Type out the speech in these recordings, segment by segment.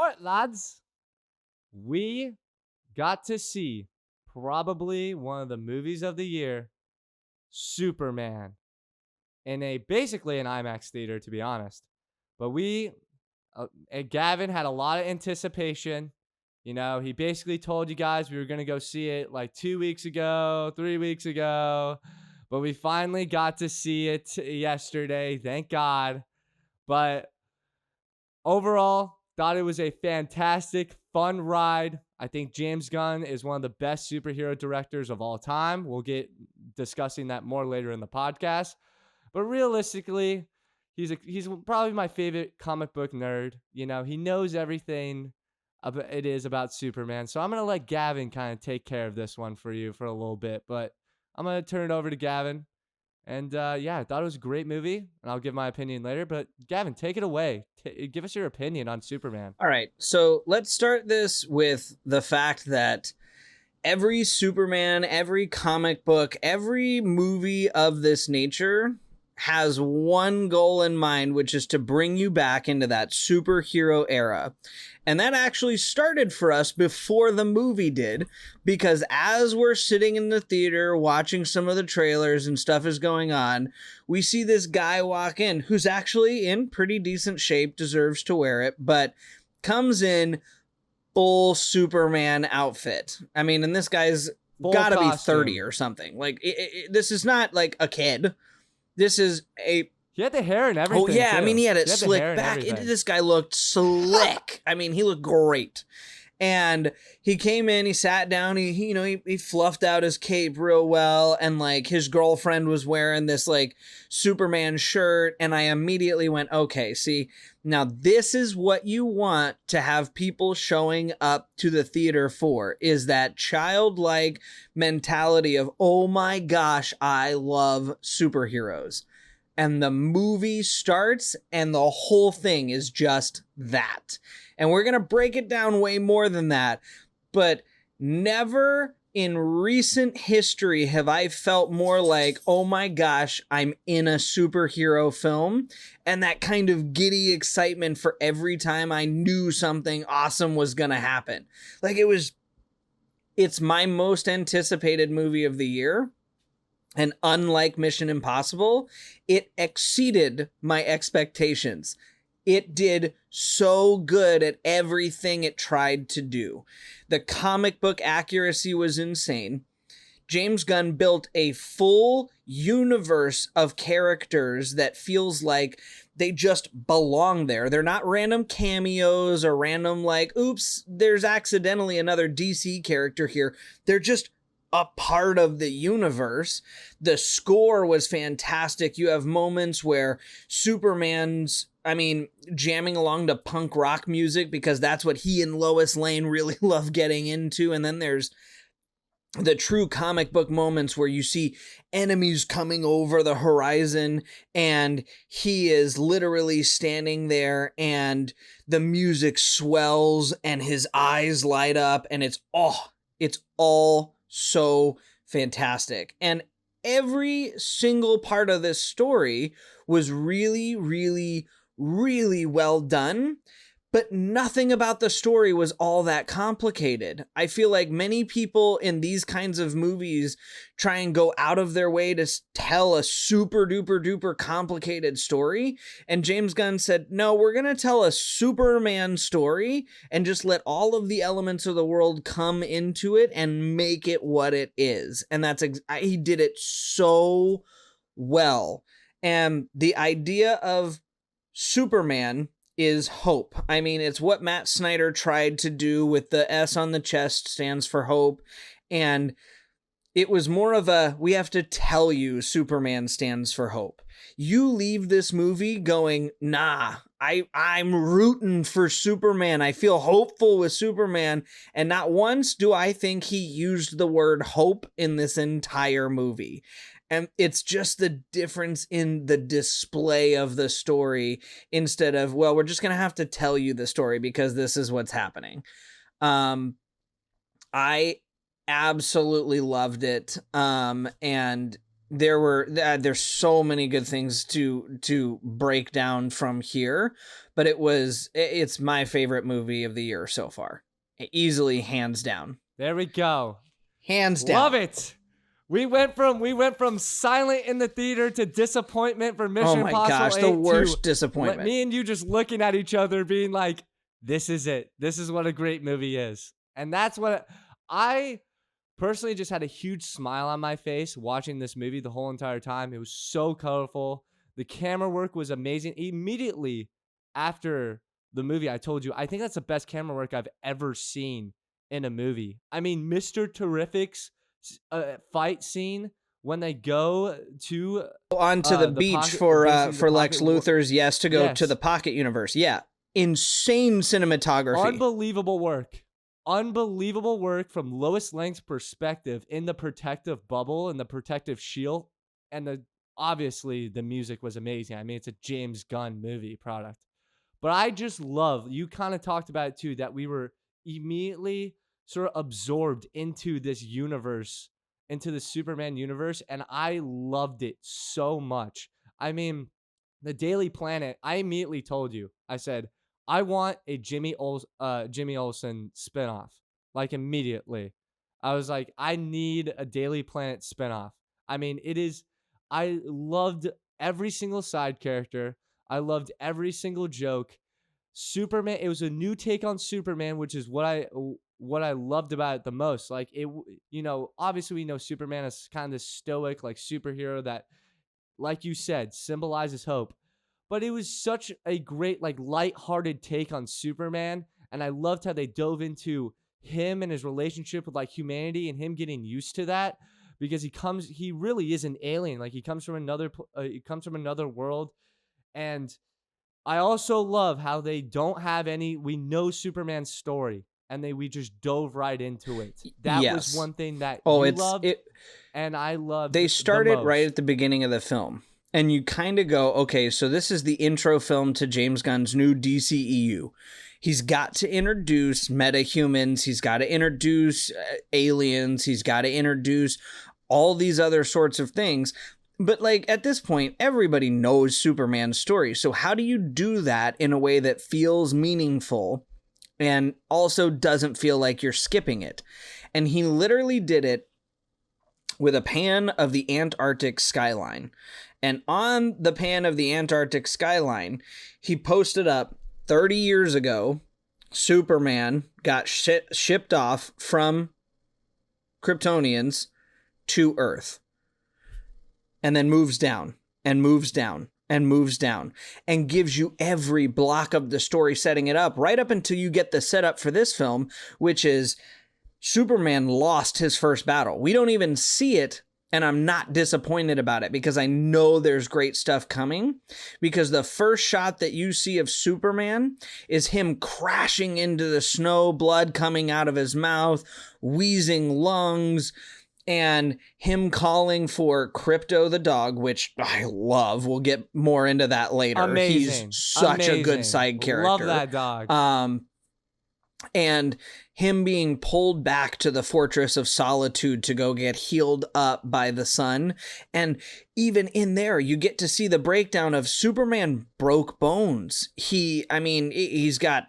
All right, lads. We got to see probably one of the movies of the year, Superman, in basically an IMAX theater, to be honest. But Gavin had a lot of anticipation. You know, he basically told you guys we were going to go see it like 2 weeks ago, 3 weeks ago, but we finally got to see it yesterday. Thank God. But overall, thought it was a fantastic, fun ride. I think James Gunn is one of the best superhero directors of all time. We'll get discussing that more later in the podcast. But realistically, he's probably my favorite comic book nerd. You know, he knows everything it is about Superman. So I'm going to let Gavin kind of take care of this one for you for a little bit. But I'm going to turn it over to Gavin. And yeah, I thought it was a great movie, and I'll give my opinion later. But Gavin, take it away. Give us your opinion on Superman. All right, so let's start this with the fact that every Superman, every comic book, every movie of this nature has one goal in mind, which is to bring you back into that superhero era. And that actually started for us before the movie did, because as we're sitting in the theater watching some of the trailers and stuff is going on, we see this guy walk in who's actually in pretty decent shape, deserves to wear it, but comes in full Superman outfit. I mean, and this guy's gotta be 30 or something. Like, this is not like a kid. This is a... He had the hair and everything. Oh, yeah. Too. I mean, he had it slicked back. This guy looked slick. I mean, he looked great. And he came in, he sat down, he fluffed out his cape real well. And like his girlfriend was wearing this like Superman shirt. And I immediately went, okay, see, now this is what you want to have people showing up to the theater for, is that childlike mentality of, oh my gosh, I love superheroes. And the movie starts and the whole thing is just that. And we're going to break it down way more than that. But never in recent history have I felt more like, oh my gosh, I'm in a superhero film. And that kind of giddy excitement for every time I knew something awesome was going to happen. Like it's my most anticipated movie of the year. And unlike Mission Impossible, it exceeded my expectations. It did so good at everything it tried to do. The comic book accuracy was insane. James Gunn built a full universe of characters that feels like they just belong there. They're not random cameos or random like, oops, there's accidentally another DC character here. They're just a part of the universe. The score was fantastic. You have moments where Superman's, jamming along to punk rock music because that's what he and Lois Lane really love getting into. And then there's the true comic book moments where you see enemies coming over the horizon and he is literally standing there and the music swells and his eyes light up and it's all so fantastic. And every single part of this story was really, really, really well done, but nothing about the story was all that complicated. I feel like many people in these kinds of movies try and go out of their way to tell a super duper duper complicated story. And James Gunn said, no, we're going to tell a Superman story and just let all of the elements of the world come into it and make it what it is. And he did it so well. And the idea of Superman is hope. I mean, it's what Matt Snyder tried to do with the S on the chest stands for hope. And it was more of we have to tell you Superman stands for hope. You leave this movie going, nah, I'm rooting for Superman. I feel hopeful with Superman. And not once do I think he used the word hope in this entire movie. And it's just the difference in the display of the story instead of, well, we're just going to have to tell you the story because this is what's happening. I absolutely loved it. And there's so many good things to break down from here, but it's my favorite movie of the year so far. Easily, hands down. There we go. Hands down. Love it. We went from silent in the theater to disappointment for Mission Impossible 8. Oh my gosh, the worst disappointment. Me and you just looking at each other being like, this is it. This is what a great movie is. And that's what I personally just had a huge smile on my face watching this movie the whole entire time. It was so colorful. The camera work was amazing. Immediately after the movie, I told you, I think that's the best camera work I've ever seen in a movie. I mean, Mr. Terrific's fight scene when they go to onto the beach pocket, for Lex Luthor's to go to the pocket universe. Yeah. Insane cinematography. Unbelievable work from Lois Lane's perspective in the protective bubble and the protective shield. And obviously the music was amazing. I mean, it's a James Gunn movie product. But I just love, you kind of talked about it too, that we were immediately sort of absorbed into this universe, into the Superman universe, and I loved it so much. I mean, the Daily Planet, I immediately told you, I said, I want a Jimmy Olsen spinoff, like immediately. I was like, I need a Daily Planet spinoff. I mean, I loved every single side character. I loved every single joke. Superman, it was a new take on Superman, which is what I loved about it the most. Like, it, obviously we know Superman is kind of this stoic, like, superhero that, like you said, symbolizes hope. But it was such a great, like, lighthearted take on Superman. And I loved how they dove into him and his relationship with, like, humanity and him getting used to that, because he really is an alien. Like, he comes from another world. And I also love how they don't have we know Superman's story, and we just dove right into it. That was one thing that you loved, and I loved. They started right at the beginning of the film, and you kind of go, okay, so this is the intro film to James Gunn's new DCEU. He's got to introduce metahumans. He's got to introduce aliens. He's got to introduce all these other sorts of things. But, like, at this point, everybody knows Superman's story. So how do you do that in a way that feels meaningful and also doesn't feel like you're skipping it? And he literally did it with a pan of the Antarctic skyline. And on the pan of the Antarctic skyline, he posted up 30 years ago, Superman got shipped off from Kryptonians to Earth. And then moves down and moves down and moves down and gives you every block of the story, setting it up right up until you get the setup for this film, which is Superman lost his first battle. We don't even see it, and I'm not disappointed about it because I know there's great stuff coming, because the first shot that you see of Superman is him crashing into the snow, blood coming out of his mouth, wheezing lungs, and him calling for Crypto the dog, which I love. We'll get more into that later. Amazing. He's such a good side character. Love that dog. And him being pulled back to the Fortress of Solitude to go get healed up by the sun. And even in there, you get to see the breakdown of Superman broke bones. He's got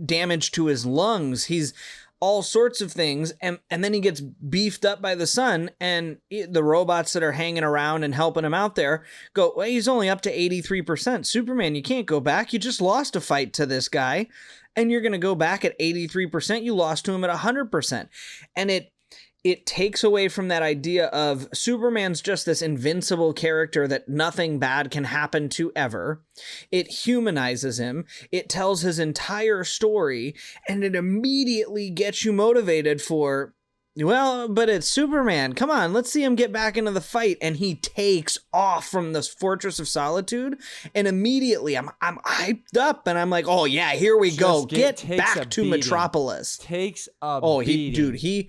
damage to his lungs. He's all sorts of things, and then he gets beefed up by the sun, and the robots that are hanging around and helping him out there go, well, he's only up to 83%. Superman, you can't go back. You just lost a fight to this guy, and you're going to go back at 83%. You lost to him at 100%. And it takes away from that idea of Superman's just this invincible character that nothing bad can happen to ever. It humanizes him. It tells his entire story, and it immediately gets you motivated for, well, but it's Superman. Come on, let's see him get back into the fight. And he takes off from this Fortress of Solitude, and immediately I'm hyped up, and I'm like, oh yeah, here we go. Get back to Metropolis. Takes a beating.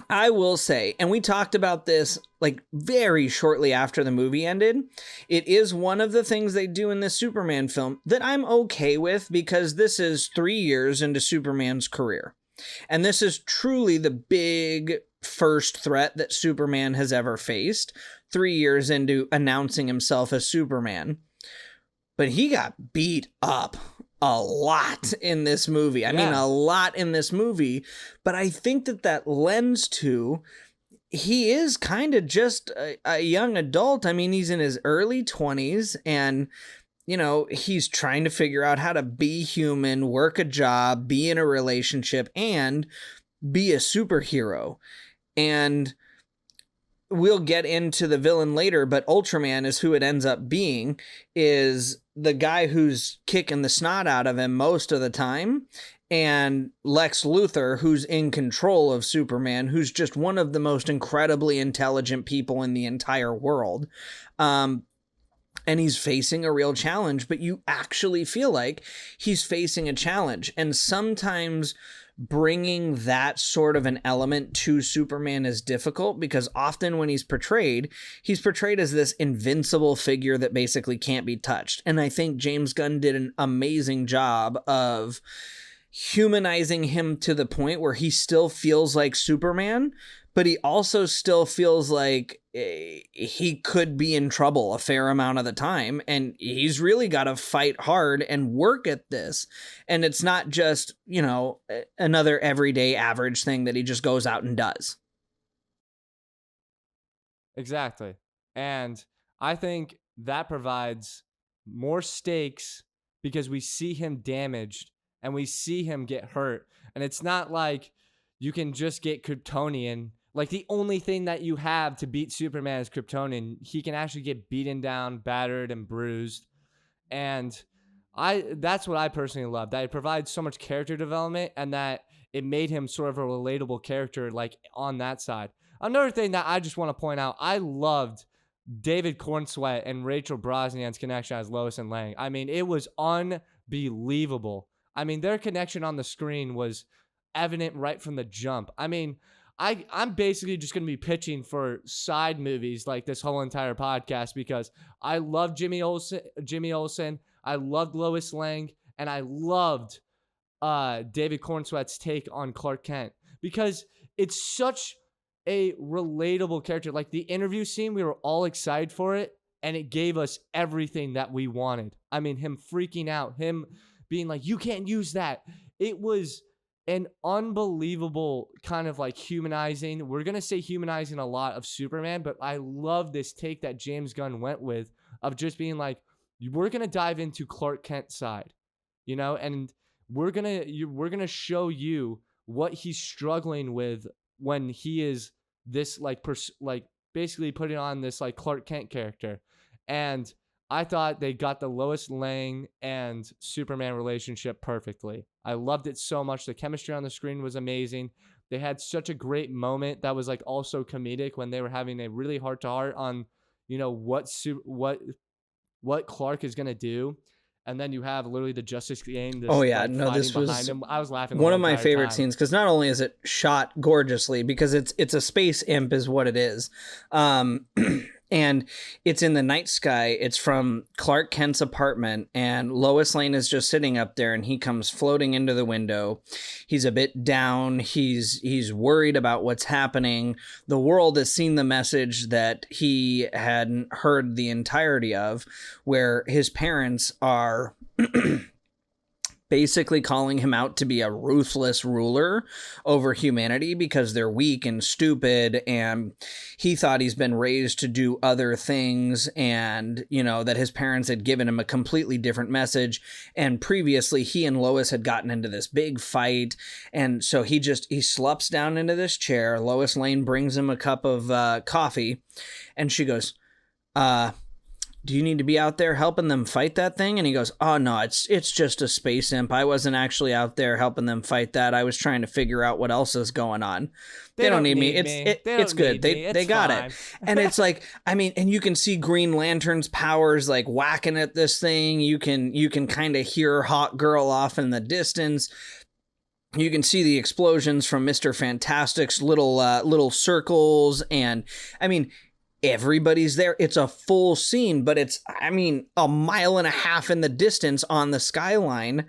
I will say, and we talked about this like very shortly after the movie ended, it is one of the things they do in this Superman film that I'm okay with, because this is 3 years into Superman's career. And this is truly the big first threat that Superman has ever faced, 3 years into announcing himself as Superman. But he got beat up a lot in this movie. I mean, a lot in this movie. But I think that lends to, he is kind of just a young adult. I mean, he's in his early 20s and, you know, he's trying to figure out how to be human, work a job, be in a relationship, and be a superhero. And we'll get into the villain later, but Ultraman is who it ends up being, is the guy who's kicking the snot out of him most of the time, and Lex Luthor, who's in control of Superman, who's just one of the most incredibly intelligent people in the entire world. And he's facing a real challenge, but you actually feel like he's facing a challenge. And sometimes bringing that sort of an element to Superman is difficult, because often when he's portrayed as this invincible figure that basically can't be touched. And I think James Gunn did an amazing job of humanizing him to the point where he still feels like Superman, but he also still feels like he could be in trouble a fair amount of the time, and he's really got to fight hard and work at this. And it's not just, you know, another everyday average thing that he just goes out and does. Exactly. And I think that provides more stakes because we see him damaged and we see him get hurt. And it's not like you can just get Kryptonian. Like, the only thing that you have to beat Superman is Kryptonian. He can actually get beaten down, battered, and bruised. And that's what I personally love, that it provides so much character development and that it made him sort of a relatable character, like, on that side. Another thing that I just want to point out, I loved David Cornsweet and Rachel Brosnan's connection as Lois and Lang. I mean, it was unbelievable. I mean, their connection on the screen was evident right from the jump. I mean, I'm basically just going to be pitching for side movies like this whole entire podcast, because I love Jimmy Olsen, I loved Lois Lang, and I loved David Cornsweet's take on Clark Kent, because it's such a relatable character. Like, the interview scene, we were all excited for it, and it gave us everything that we wanted. I mean, him freaking out, him being like, you can't use that. It was an unbelievable kind of like humanizing. We're going to say humanizing a lot of Superman, but I love this take that James Gunn went with of just being like, we're going to dive into Clark Kent's side, you know, and we're going to show you what he's struggling with when he is this like basically putting on this like Clark Kent character. And I thought they got the Lois Lane and Superman relationship perfectly. I loved it so much. The chemistry on the screen was amazing. They had such a great moment that was like also comedic when they were having a really heart to heart on, you know, what Clark is gonna do. And then you have literally the Justice Game. This was him. I was laughing. One of my favorite scenes, because not only is it shot gorgeously, because it's a space imp is what it is. And it's in the night sky. It's from Clark Kent's apartment, and Lois Lane is just sitting up there, and he comes floating into the window. He's a bit down. He's worried about what's happening. The world has seen the message that he hadn't heard the entirety of, where his parents are basically calling him out to be a ruthless ruler over humanity because they're weak and stupid, and he thought he's been raised to do other things, and, you know, that his parents had given him a completely different message, and previously he and Lois had gotten into this big fight, and so he slups down into this chair. Lois Lane brings him a cup of coffee, and she goes, do you need to be out there helping them fight that thing? And he goes, oh, no, it's just a space imp. I wasn't actually out there helping them fight that. I was trying to figure out what else is going on. They don't need me. It's good. They got it. And it's like, I mean, and you can see Green Lantern's powers like whacking at this thing. You can kind of hear Hawk Girl off in the distance. You can see the explosions from Mr. Fantastic's little circles. And I mean, everybody's there. It's a full scene, but it's, I mean, a mile and a half in the distance on the skyline.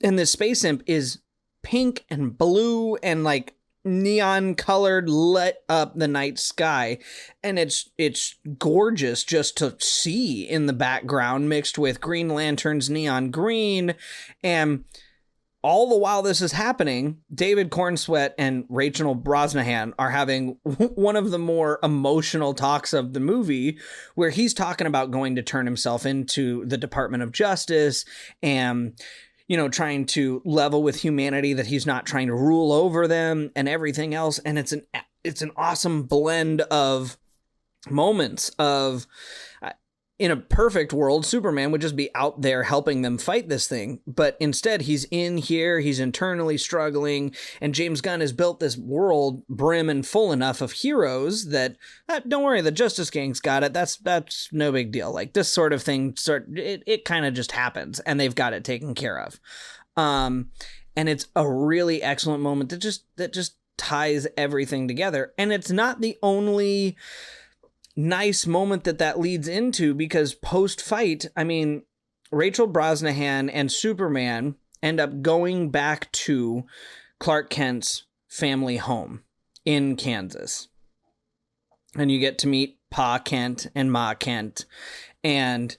And the space imp is pink and blue and like neon colored, lit up the night sky, and it's gorgeous just to see in the background, mixed with Green Lantern's neon green. And all the while this is happening, David Cornsweet and Rachel Brosnahan are having one of the more emotional talks of the movie, where he's talking about going to turn himself into the Department of Justice and, you know, trying to level with humanity, that he's not trying to rule over them and everything else. And it's an awesome blend of moments of, in a perfect world, Superman would just be out there helping them fight this thing. But instead, he's in here, he's internally struggling, and James Gunn has built this world brim and full enough of heroes that, don't worry, the Justice Gang's got it. That's no big deal. Like, this sort of thing, it kind of just happens, and they've got it taken care of. And it's a really excellent moment that just ties everything together. And it's not the only nice moment that leads into, because post-fight, I mean, Rachel Brosnahan and Superman end up going back to Clark Kent's family home in Kansas. And you get to meet Pa Kent and Ma Kent. And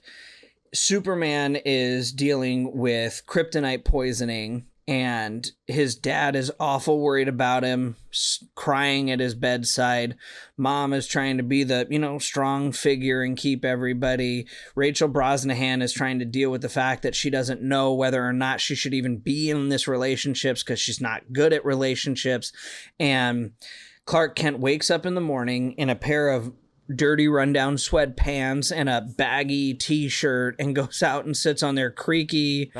Superman is dealing with kryptonite poisoning, and his dad is awful worried about him, crying at his bedside. Mom is trying to be the, you know, strong figure and keep everybody. Rachel Brosnahan is trying to deal with the fact that she doesn't know whether or not she should even be in this relationships, because she's not good at relationships. And Clark Kent wakes up in the morning in a pair of dirty rundown sweatpants and a baggy t-shirt and goes out and sits on their creaky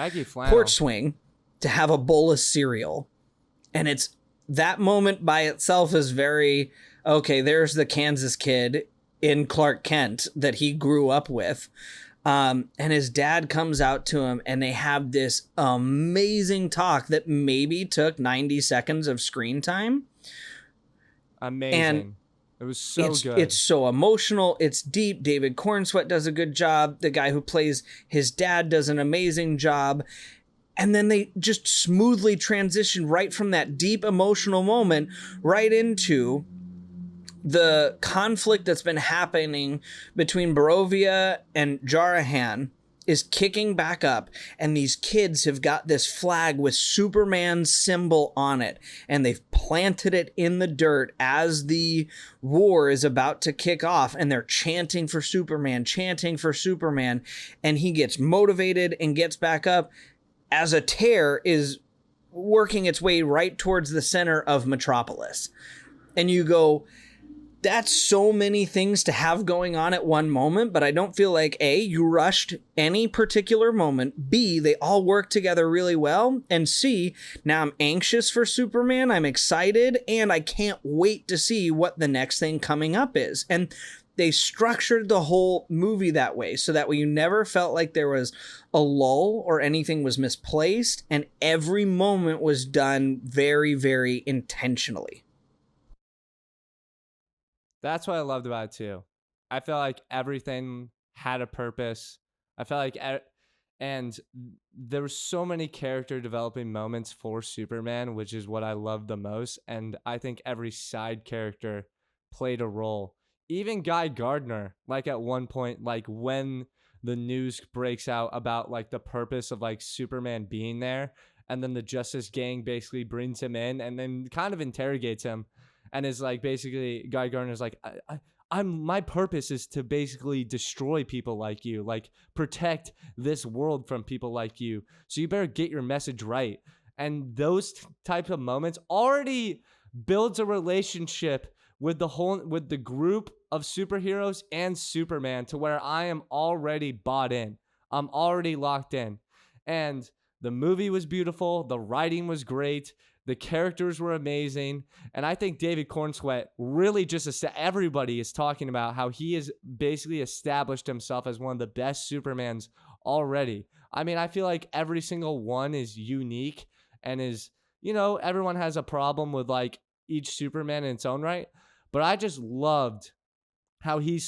porch swing to have a bowl of cereal. And it's that moment by itself is very, okay, there's the Kansas kid in Clark Kent that he grew up with. And his dad comes out to him, and they have this amazing talk that maybe took 90 seconds of screen time. Amazing. And it was so good. It's so emotional. It's deep. David Cornsweet does a good job. The guy who plays his dad does an amazing job. And then they just smoothly transition right from that deep emotional moment right into the conflict that's been happening between Barovia and Jarahan is kicking back up. And these kids have got this flag with Superman's symbol on it, and they've planted it in the dirt as the war is about to kick off. And they're chanting for Superman. And he gets motivated and gets back up as a tear is working its way right towards the center of Metropolis. And you go, that's so many things to have going on at one moment, but I don't feel like A, you rushed any particular moment, B, they all work together really well, and C, now I'm anxious for Superman, I'm excited, and I can't wait to see what the next thing coming up is. And they structured the whole movie that way, so that way you never felt like there was a lull or anything was misplaced, and every moment was done very, very intentionally. That's what I loved about it too. I felt like everything had a purpose. I felt like, and there were so many character developing moments for Superman, which is what I loved the most. And I think every side character played a role. Even Guy Gardner, like at one point, like when the news breaks out about like the purpose of like Superman being there, and then the Justice Gang basically brings him in and then kind of interrogates him, and is like, basically Guy Gardner's like, my purpose is to basically destroy people like you, like protect this world from people like you. So you better get your message right. And those types of moments already builds a relationship with the group of superheroes and Superman, to where I am already bought in. I'm already locked in. And the movie was beautiful. The writing was great. The characters were amazing. And I think David Cornsweet really everybody is talking about how he has basically established himself as one of the best Supermans already. I mean, I feel like every single one is unique and is, you know, everyone has a problem with like each Superman in its own right. But I just loved how he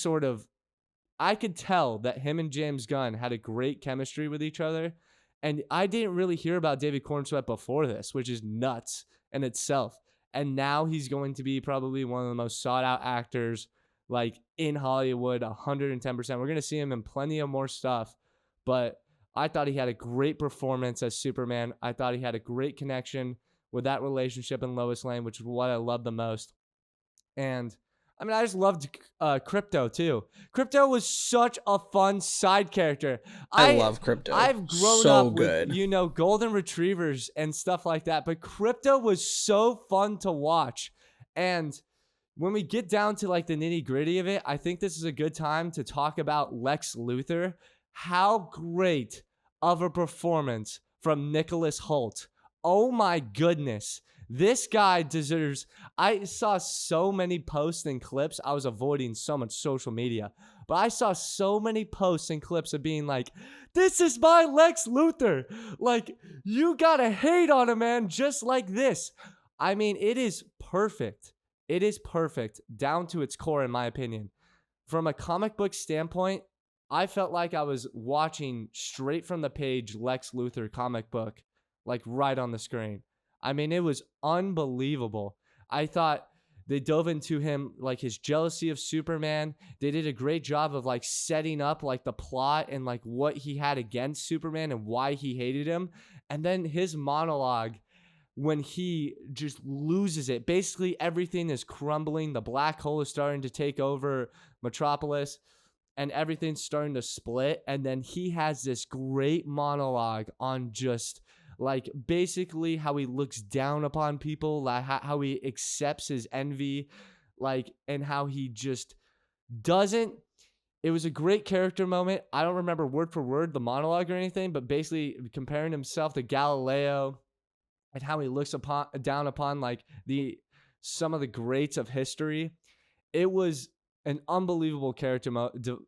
I could tell that him and James Gunn had a great chemistry with each other. And I didn't really hear about David Cornsweet before this, which is nuts in itself. And now he's going to be probably one of the most sought out actors like in Hollywood, 110%. We're going to see him in plenty of more stuff. But I thought he had a great performance as Superman. I thought he had a great connection with that relationship in Lois Lane, which is what I love the most. And I mean, I just loved Crypto too. Crypto was such a fun side character. I love Crypto. I've grown so up good. with, golden retrievers and stuff like that, but Crypto was so fun to watch. And when we get down to like the nitty gritty of it, I think this is a good time to talk about Lex Luthor. How great of a performance from Nicholas Hoult. Oh my goodness. This guy deserves. I saw so many posts and clips. I was avoiding so much social media, but I saw so many posts and clips of being like, this is my Lex Luthor. Like, you gotta hate on him, man, just like this. I mean, it is perfect. It is perfect down to its core, in my opinion. From a comic book standpoint, I felt like I was watching straight from the page Lex Luthor comic book, like right on the screen. I mean, it was unbelievable. I thought they dove into him, like his jealousy of Superman. They did a great job of like setting up like the plot and like what he had against Superman and why he hated him. And then his monologue when he just loses it. Basically, everything is crumbling. The black hole is starting to take over Metropolis and everything's starting to split. And then he has this great monologue on just like basically how he looks down upon people, like how he accepts his envy, like, and how he just doesn't. It was a great character moment. I don't remember word for word the monologue or anything, but basically comparing himself to Galileo and how he looks down upon like some of the greats of history. It was an unbelievable character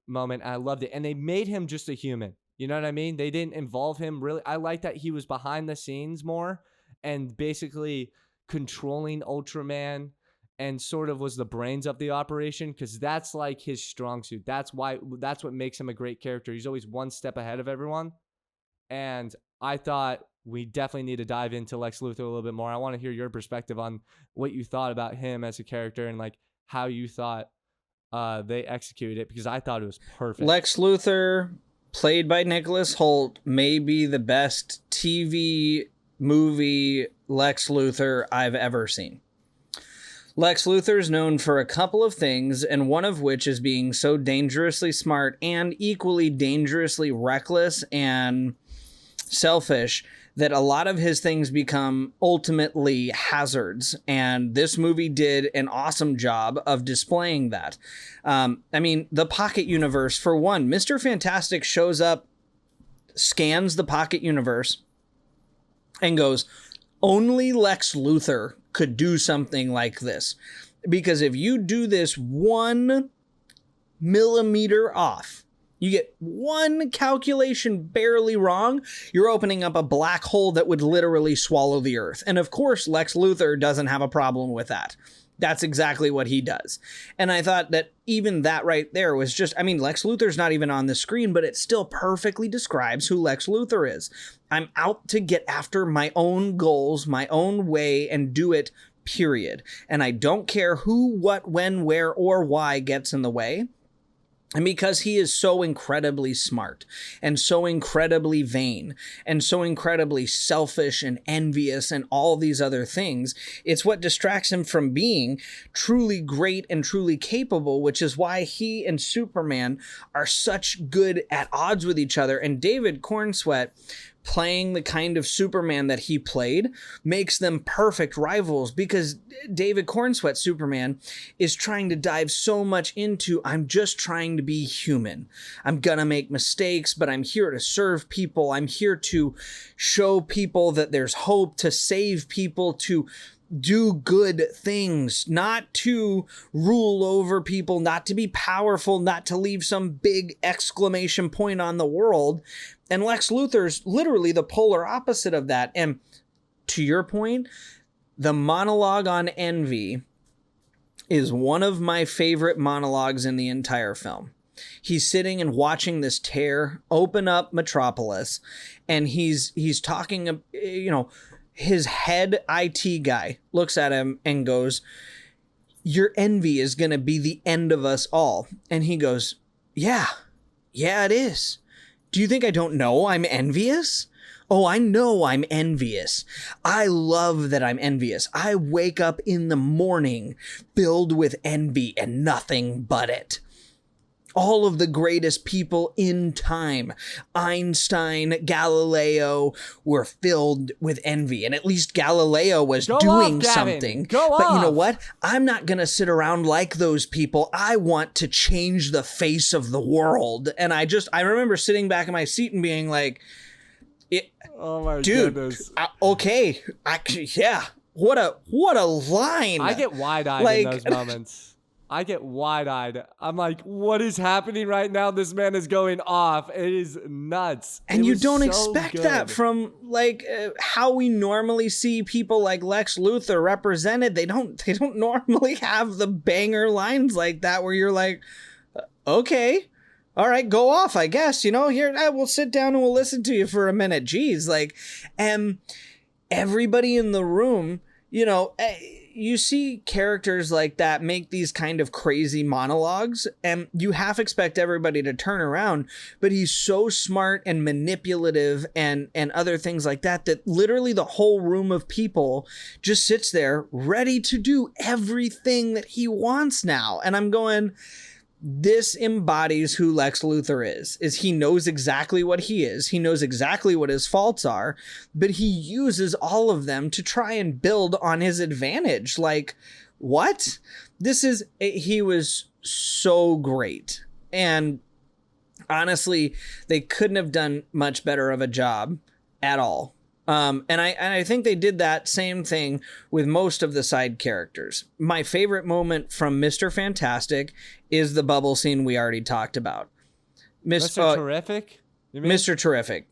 moment. I loved it. And they made him just a human. You know what I mean? They didn't involve him really. I like that he was behind the scenes more and basically controlling Ultraman and sort of was the brains of the operation, because that's like his strong suit. That's what makes him a great character. He's always one step ahead of everyone. And I thought we definitely need to dive into Lex Luthor a little bit more. I want to hear your perspective on what you thought about him as a character and like how you thought they executed it, because I thought it was perfect. Lex Luthor, played by Nicholas Hoult, may be the best TV movie Lex Luthor I've ever seen. Lex Luthor is known for a couple of things, and one of which is being so dangerously smart and equally dangerously reckless and selfish that a lot of his things become ultimately hazards. And this movie did an awesome job of displaying that. I mean, the Pocket Universe, for one, Mr. Fantastic shows up, scans the Pocket Universe, and goes, only Lex Luthor could do something like this. Because if you do this 1 millimeter off, you get one calculation barely wrong, you're opening up a black hole that would literally swallow the earth. And of course, Lex Luthor doesn't have a problem with that. That's exactly what he does. And I thought that even that right there was just, I mean, Lex Luthor's not even on the screen, but it still perfectly describes who Lex Luthor is. I'm out to get after my own goals, my own way, and do it, period. And I don't care who, what, when, where, or why gets in the way. And because he is so incredibly smart and so incredibly vain and so incredibly selfish and envious and all these other things, it's what distracts him from being truly great and truly capable, which is why he and Superman are such good at odds with each other. And David Cornsweet, playing the kind of Superman that he played, makes them perfect rivals, because David Cornsweet Superman is trying to dive so much into, I'm just trying to be human. I'm gonna make mistakes, but I'm here to serve people. I'm here to show people that there's hope, to save people, to do good things, not to rule over people, not to be powerful, not to leave some big exclamation point on the world. And Lex Luthor's literally the polar opposite of that. And to your point, the monologue on envy is one of my favorite monologues in the entire film. He's sitting and watching this tear open up Metropolis, and he's talking, his head IT guy looks at him and goes, your envy is going to be the end of us all. And he goes, yeah, it is. Do you think I don't know I'm envious? Oh, I know I'm envious. I love that I'm envious. I wake up in the morning filled with envy and nothing but it. All of the greatest people in time, Einstein, Galileo, were filled with envy. And at least Galileo was doing something. But you know what? I'm not going to sit around like those people. I want to change the face of the world. And I remember sitting back in my seat and being like, oh my dude, goodness. Okay. Yeah. What a line. I get wide-eyed in those moments. I get wide-eyed. I'm like, what is happening right now? This man is going off. It is nuts. And you don't expect that from like how we normally see people like Lex Luthor represented. They don't normally have the banger lines like that where you're like, okay, all right, go off, I guess. You know, here, we'll sit down and we'll listen to you for a minute. Jeez, like, and everybody in the room, you know, you see characters like that make these kind of crazy monologues, and you half expect everybody to turn around, but he's so smart and manipulative and other things like that, that literally the whole room of people just sits there ready to do everything that he wants now. And I'm going, this embodies who Lex Luthor is he knows exactly what he is. He knows exactly what his faults are, but he uses all of them to try and build on his advantage. Like, what? He was so great. And honestly, they couldn't have done much better of a job at all. And I think they did that same thing with most of the side characters. My favorite moment from Mr. Fantastic is the bubble scene we already talked about. Mr. Terrific? You mean? Mr. Terrific.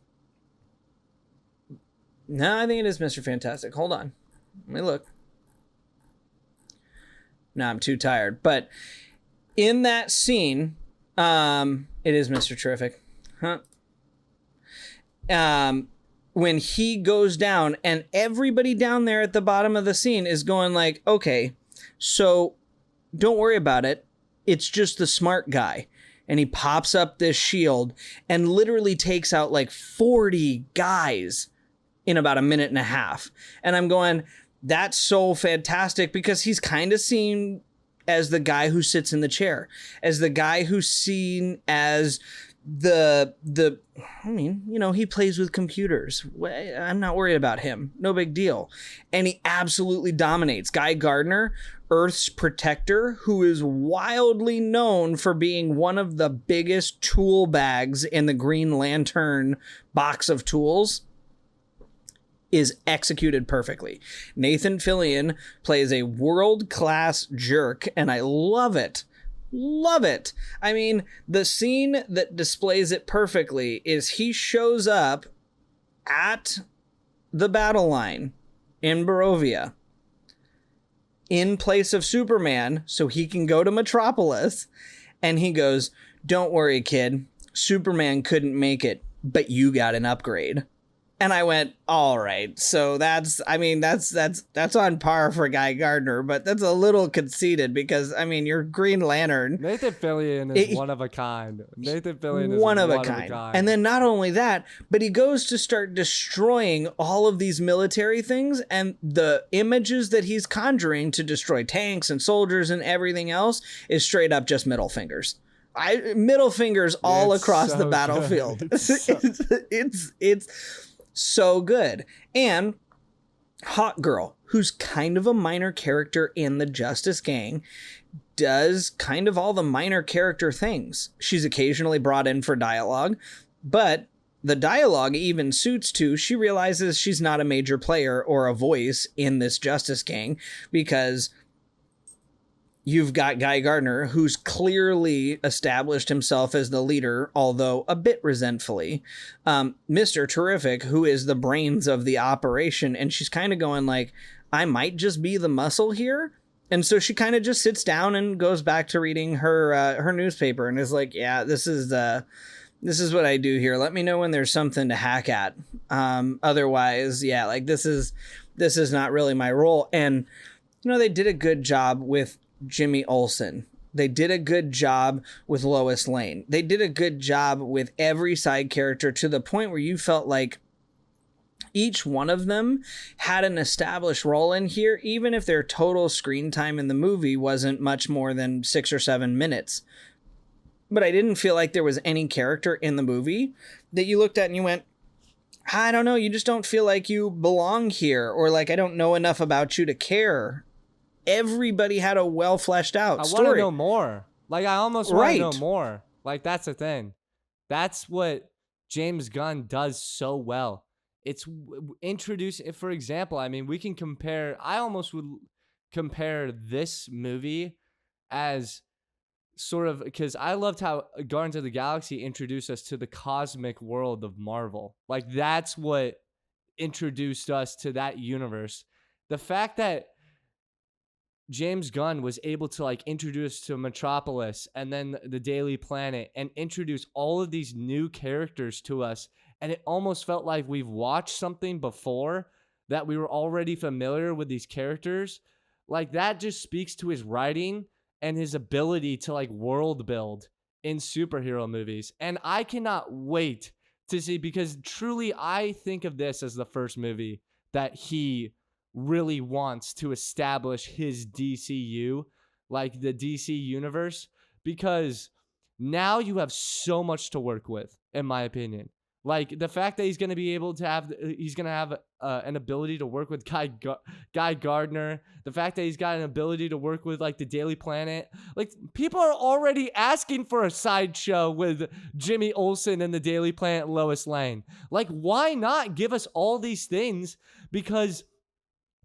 No, I think it is Mr. Fantastic. Hold on. Let me look. No, I'm too tired. But in that scene, it is Mr. Terrific. Huh? When he goes down and everybody down there at the bottom of the scene is going like, okay, so don't worry about it. It's just the smart guy. And he pops up this shield and literally takes out like 40 guys in about a minute and a half. And I'm going, that's so fantastic, because he's kind of seen as the guy who sits in the chair, as the guy who's seen as I mean, you know, he plays with computers. I'm not worried about him. No big deal. And he absolutely dominates. Guy Gardner, Earth's protector, who is wildly known for being one of the biggest tool bags in the Green Lantern box of tools, is executed perfectly. Nathan Fillion plays a world-class jerk, and I love it. Love it. I mean, the scene that displays it perfectly is he shows up at the battle line in Barovia in place of Superman so he can go to Metropolis, and he goes, don't worry, kid. Superman couldn't make it, but you got an upgrade. And I went, all right, so that's on par for Guy Gardner, but that's a little conceited because, I mean, you're Green Lantern. Nathan Fillion is one of a kind. Nathan Fillion is one of a kind. And then not only that, but he goes to start destroying all of these military things, and the images that he's conjuring to destroy tanks and soldiers and everything else is straight up just middle fingers. Middle fingers all across the battlefield. It's so good. And Hawk Girl, who's kind of a minor character in the Justice Gang, does kind of all the minor character things. She's occasionally brought in for dialogue, but the dialogue even suits to, she realizes she's not a major player or a voice in this Justice Gang, because you've got Guy Gardner, who's clearly established himself as the leader, although a bit resentfully. Mr. Terrific, who is the brains of the operation, and she's kind of going like, I might just be the muscle here. And so she kind of just sits down and goes back to reading her newspaper and is like, yeah, this is This is what I do here. Let me know when there's something to hack at. Otherwise, yeah, like this is not really my role. And they did a good job with Jimmy Olsen. They did a good job with Lois Lane. They did a good job with every side character to the point where you felt like each one of them had an established role in here, even if their total screen time in the movie wasn't much more than 6 or 7 minutes. But I didn't feel like there was any character in the movie that you looked at and you went, I don't know, you just don't feel like you belong here, or like I don't know enough about you to care. Everybody had a well fleshed out story. I want to know more. Like, I almost want to know more. Like, that's the thing. That's what James Gunn does so well. It's introducing, for example, I mean, we can compare, I almost would compare this movie as sort of, because I loved how Guardians of the Galaxy introduced us to the cosmic world of Marvel. Like, that's what introduced us to that universe. The fact that James Gunn was able to like introduce to Metropolis and then the Daily Planet and introduce all of these new characters to us. And it almost felt like we've watched something before, that we were already familiar with these characters. Like, that just speaks to his writing and his ability to like world build in superhero movies. And I cannot wait to see, because truly I think of this as the first movie that he really wants to establish his DCU, like the DC universe, because now you have so much to work with, in my opinion. Like, the fact that he's going to have an ability to work with Guy Gardner, the fact that he's got an ability to work with like the Daily Planet, like people are already asking for a sideshow with Jimmy Olsen and the Daily Planet, Lois Lane. Like, why not give us all these things? Because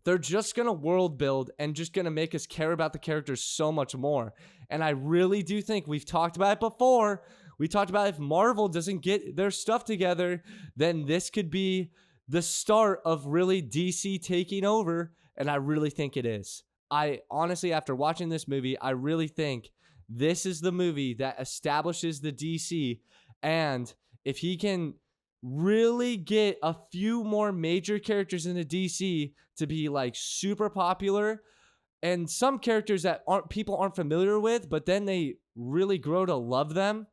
they're just going to world build and just going to make us care about the characters so much more. And I really do think, we've talked about it before. We talked about if Marvel doesn't get their stuff together, then this could be the start of really DC taking over. And I really think it is. I honestly, after watching this movie, I really think this is the movie that establishes the DC. And if he can really get a few more major characters in the DC to be like super popular, and some characters that people aren't familiar with, but then they really grow to love them,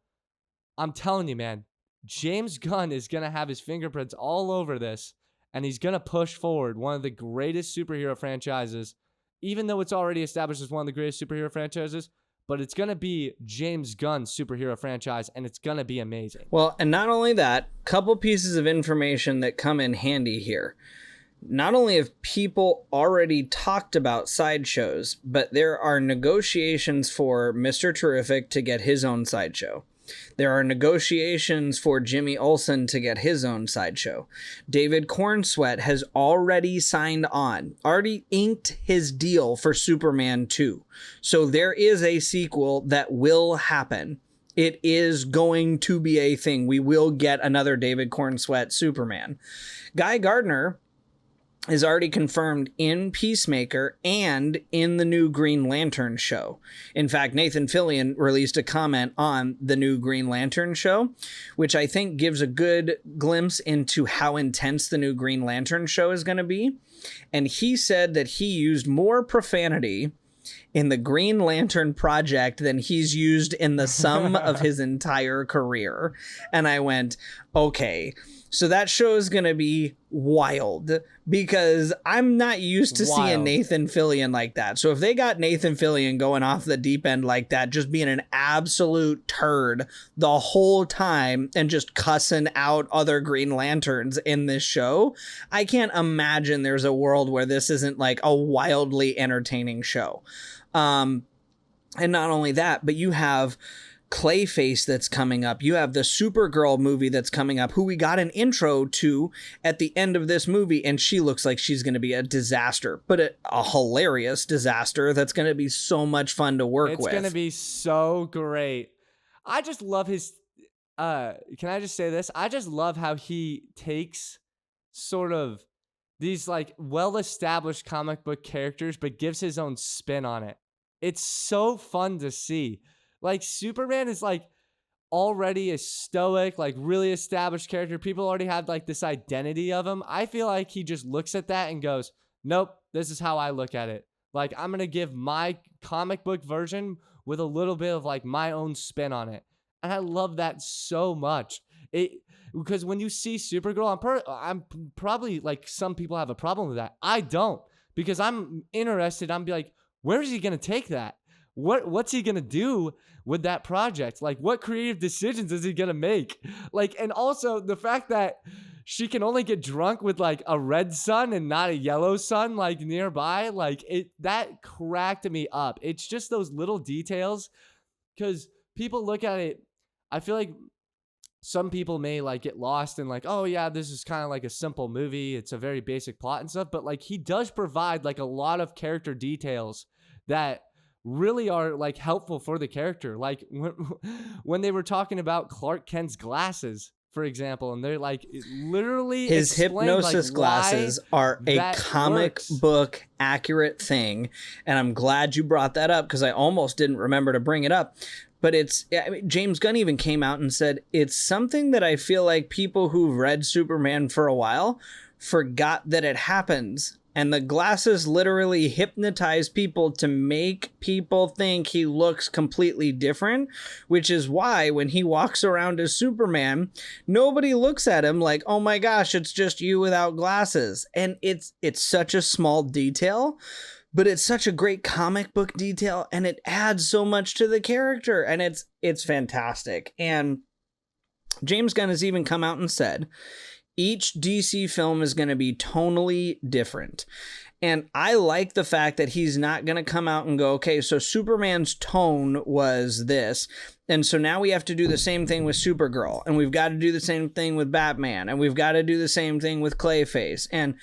I'm telling you, man, James Gunn is going to have his fingerprints all over this, and he's going to push forward one of the greatest superhero franchises, even though it's already established as one of the greatest superhero franchises. But it's going to be James Gunn's superhero franchise, and it's going to be amazing. Well, and not only that, couple pieces of information that come in handy here. Not only have people already talked about sideshows, but there are negotiations for Mr. Terrific to get his own sideshow. There are negotiations for Jimmy Olsen to get his own sideshow. David Cornsweet has already signed on, already inked his deal for Superman 2. So there is a sequel that will happen. It is going to be a thing. We will get another David Cornsweet Superman. Guy Gardner is already confirmed in Peacemaker and in the new Green Lantern show. In fact, Nathan Fillion released a comment on the new Green Lantern show, which I think gives a good glimpse into how intense the new Green Lantern show is going to be. And he said that he used more profanity in the Green Lantern project than he's used in the sum of his entire career. And I went, okay, so that show is going to be wild, because I'm not used to seeing Nathan Fillion like that. So if they got Nathan Fillion going off the deep end like that, just being an absolute turd the whole time and just cussing out other Green Lanterns in this show, I can't imagine there's a world where this isn't like a wildly entertaining show. And not only that, but you have Clayface that's coming up. You have the Supergirl movie that's coming up, who we got an intro to at the end of this movie, and she looks like she's going to be a disaster, but a hilarious disaster that's going to be so much fun to work with. It's going to be so great. I just love his can I just say this? I just love how he takes sort of these like well-established comic book characters but gives his own spin on it. It's so fun to see. Like, Superman is like already a stoic, like really established character. People already have like this identity of him. I feel like he just looks at that and goes, nope, this is how I look at it. Like, I'm going to give my comic book version with a little bit of like my own spin on it. And I love that so much. Because when you see Supergirl, I'm probably like, some people have a problem with that. I don't, because I'm interested. I'm be like, where's he going to take that? What's he going to do with that project? Like, what creative decisions is he going to make? Like, and also the fact that she can only get drunk with like a red sun and not a yellow sun, like nearby, like that cracked me up. It's just those little details, because people look at it. I feel like some people may like get lost in like, oh yeah, this is kind of like a simple movie. It's a very basic plot and stuff, but like he does provide like a lot of character details that really are like helpful for the character. Like when they were talking about Clark Kent's glasses, for example, and they're like literally his hypnosis like glasses are a comic book accurate thing. And I'm glad you brought that up, because I almost didn't remember to bring it up. But James Gunn even came out and said it's something that I feel like people who've read Superman for a while forgot that it happens. And the glasses literally hypnotize people to make people think he looks completely different, which is why when he walks around as Superman, nobody looks at him like, oh my gosh, it's just you without glasses. And it's such a small detail, but it's such a great comic book detail, and it adds so much to the character, and it's fantastic. And James Gunn has even come out and said each DC film is going to be tonally different. And I like the fact that he's not going to come out and go, okay, so Superman's tone was this, and so now we have to do the same thing with Supergirl, and we've got to do the same thing with Batman, and we've got to do the same thing with Clayface. And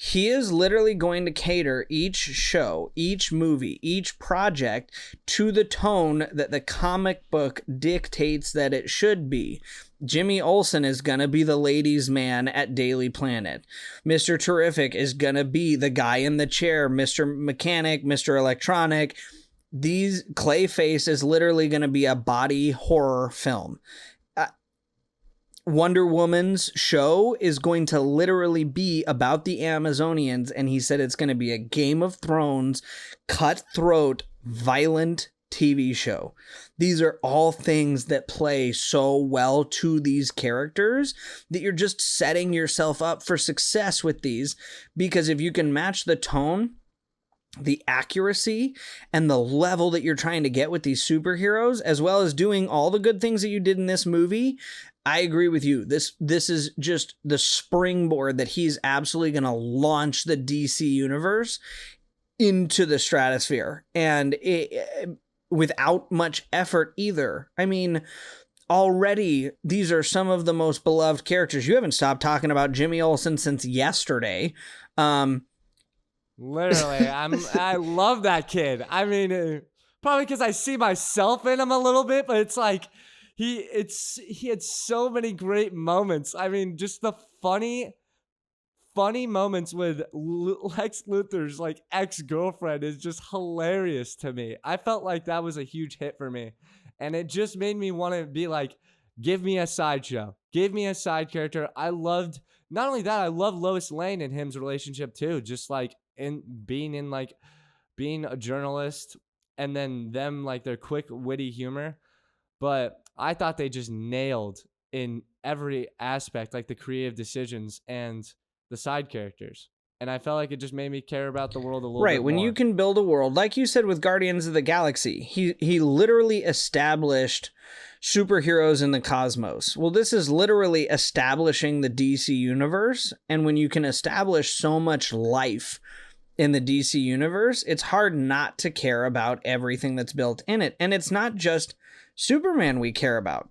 he is literally going to cater each show, each movie, each project to the tone that the comic book dictates that it should be. Jimmy Olsen is going to be the ladies' man at Daily Planet. Mr. Terrific is going to be the guy in the chair, Mr. Mechanic, Mr. Electronic. Clayface is literally going to be a body horror film. Wonder Woman's show is going to literally be about the Amazonians, and he said it's going to be a Game of Thrones, cutthroat, violent TV show. These are all things that play so well to these characters that you're just setting yourself up for success with these, because if you can match the tone, the accuracy, and the level that you're trying to get with these superheroes, as well as doing all the good things that you did in this movie, I agree with you. This is just the springboard that he's absolutely going to launch the DC universe into the stratosphere, and without much effort either. I mean, already these are some of the most beloved characters. You haven't stopped talking about Jimmy Olsen since yesterday. Literally, I love that kid. I mean, probably because I see myself in him a little bit, but it's like he had so many great moments. I mean, just the funny moments with Lex Luthor's like ex-girlfriend is just hilarious to me. I felt like that was a huge hit for me, and it just made me want to be like, give me a sideshow, give me a side character. I loved, not only that, I love Lois Lane and him's relationship too, just like being a journalist, and then them like their quick witty humor. But I thought they just nailed in every aspect, like the creative decisions and the side characters. And I felt like it just made me care about the world a little bit right, when more. you can build a world, like you said with Guardians of the Galaxy, he literally established superheroes in the cosmos. Well, this is literally establishing the DC universe, and when you can establish so much life in the DC universe, it's hard not to care about everything that's built in it. And it's not just Superman we care about.